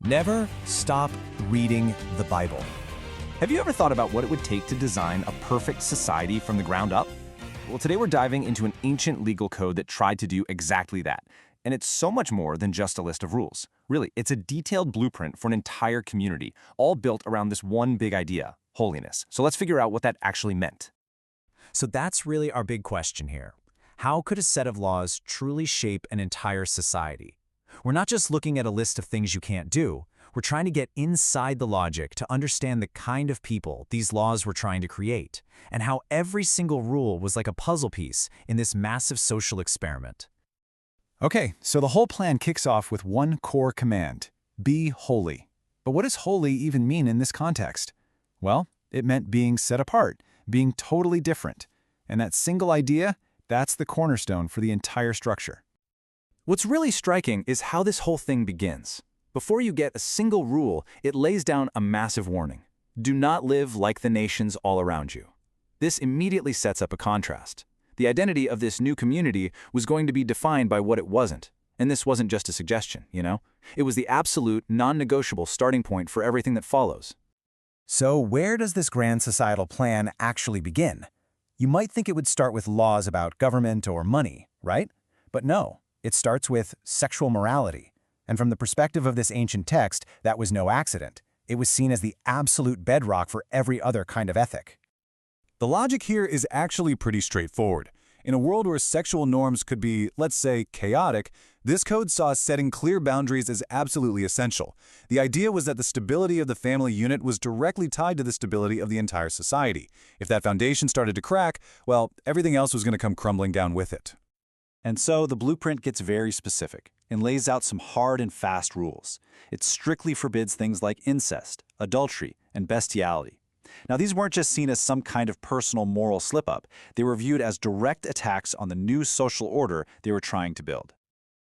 Never stop reading the Bible. Have you ever thought about what it would take to design a perfect society from the ground up? Well, today we're diving into an ancient legal code that tried to do exactly that. And it's so much more than just a list of rules. Really, it's a detailed blueprint for an entire community, all built around this one big idea, holiness. So let's figure out what that actually meant. So that's really our big question here. How could a set of laws truly shape an entire society? We're not just looking at a list of things you can't do. We're trying to get inside the logic to understand the kind of people these laws were trying to create, and how every single rule was like a puzzle piece in this massive social experiment. Okay, so the whole plan kicks off with one core command: be holy. But what does holy even mean in this context? Well, it meant being set apart, being totally different. And that single idea, that's the cornerstone for the entire structure. What's really striking is how this whole thing begins. Before you get a single rule, it lays down a massive warning. Do not live like the nations all around you. This immediately sets up a contrast. The identity of this new community was going to be defined by what it wasn't. And this wasn't just a suggestion, you know? It was the absolute, non-negotiable starting point for everything that follows. So where does this grand societal plan actually begin? You might think it would start with laws about government or money, right? But no, it starts with sexual morality. And from the perspective of this ancient text, that was no accident. It was seen as the absolute bedrock for every other kind of ethic. The logic here is actually pretty straightforward. In a world where sexual norms could be, let's say, chaotic, this code saw setting clear boundaries as absolutely essential. The idea was that the stability of the family unit was directly tied to the stability of the entire society. If that foundation started to crack, well, everything else was going to come crumbling down with it. And so the blueprint gets very specific and lays out some hard and fast rules. It strictly forbids things like incest, adultery, and bestiality. Now, these weren't just seen as some kind of personal moral slip-up. They were viewed as direct attacks on the new social order they were trying to build.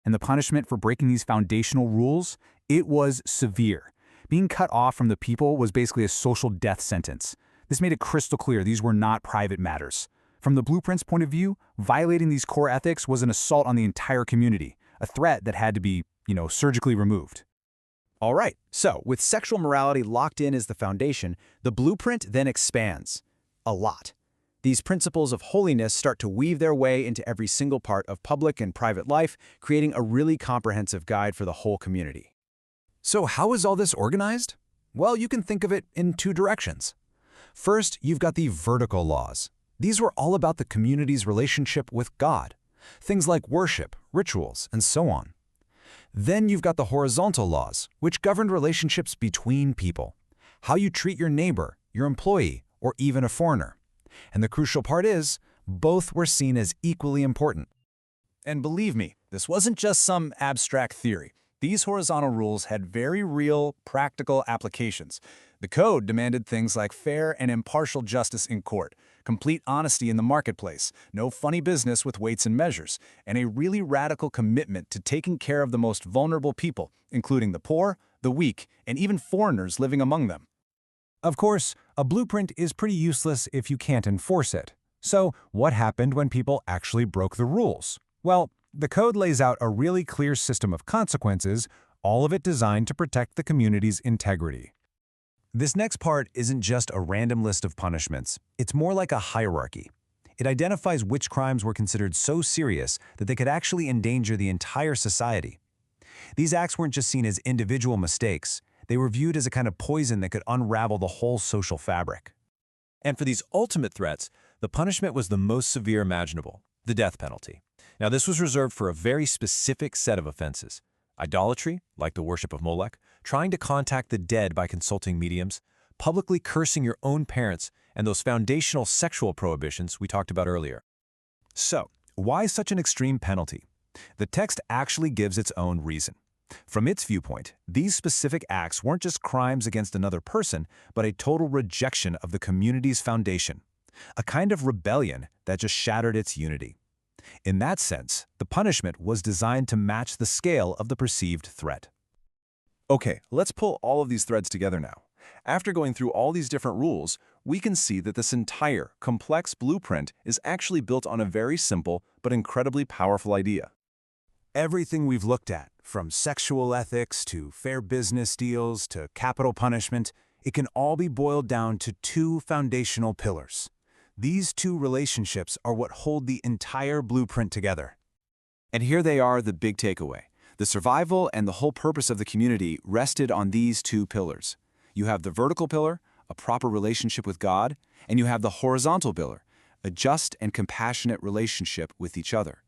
And the punishment for breaking these foundational rules? It was severe. Being cut off from the people was basically a social death sentence. This made it crystal clear these were not private matters. From the blueprint's point of view, violating these core ethics was an assault on the entire community, a threat that had to be, surgically removed. All right, so with sexual morality locked in as the foundation, the blueprint then expands. A lot. These principles of holiness start to weave their way into every single part of public and private life, creating a really comprehensive guide for the whole community. So how is all this organized? Well, you can think of it in two directions. First, you've got the vertical laws. These were all about the community's relationship with God, things like worship, rituals, and so on. Then you've got the horizontal laws, which governed relationships between people, how you treat your neighbor, your employee, or even a foreigner. And the crucial part is, both were seen as equally important. And believe me, this wasn't just some abstract theory. These horizontal rules had very real, practical applications. The code demanded things like fair and impartial justice in court, complete honesty in the marketplace, no funny business with weights and measures, and a really radical commitment to taking care of the most vulnerable people, including the poor, the weak, and even foreigners living among them. Of course, a blueprint is pretty useless if you can't enforce it. So what happened when people actually broke the rules? Well, the code lays out a really clear system of consequences, all of it designed to protect the community's integrity. This next part isn't just a random list of punishments. It's more like a hierarchy. It identifies which crimes were considered so serious that they could actually endanger the entire society. These acts weren't just seen as individual mistakes. They were viewed as a kind of poison that could unravel the whole social fabric. And for these ultimate threats, the punishment was the most severe imaginable, the death penalty. Now, this was reserved for a very specific set of offenses. Idolatry, like the worship of Molech, trying to contact the dead by consulting mediums, publicly cursing your own parents, and those foundational sexual prohibitions we talked about earlier. So, why such an extreme penalty? The text actually gives its own reason. From its viewpoint, these specific acts weren't just crimes against another person, but a total rejection of the community's foundation, a kind of rebellion that just shattered its unity. In that sense, the punishment was designed to match the scale of the perceived threat. Okay, let's pull all of these threads together now. After going through all these different rules, we can see that this entire, complex blueprint is actually built on a very simple but incredibly powerful idea. Everything we've looked at, From sexual ethics to fair business deals to capital punishment, it can all be boiled down to two foundational pillars. These two relationships are what hold the entire blueprint together. And here they are, the big takeaway. The survival and the whole purpose of the community rested on these two pillars. You have the vertical pillar, a proper relationship with God, and you have the horizontal pillar, a just and compassionate relationship with each other.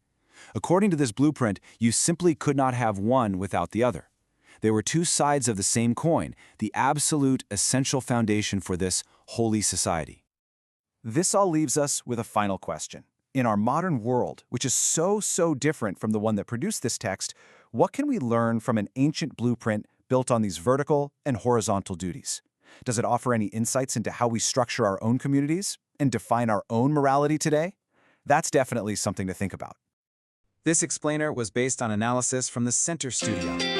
According to this blueprint, you simply could not have one without the other. They were two sides of the same coin, the absolute essential foundation for this holy society. This all leaves us with a final question. In our modern world, which is so different from the one that produced this text, what can we learn from an ancient blueprint built on these vertical and horizontal duties? Does it offer any insights into how we structure our own communities and define our own morality today? That's definitely something to think about. This explainer was based on analysis from the Center Studio.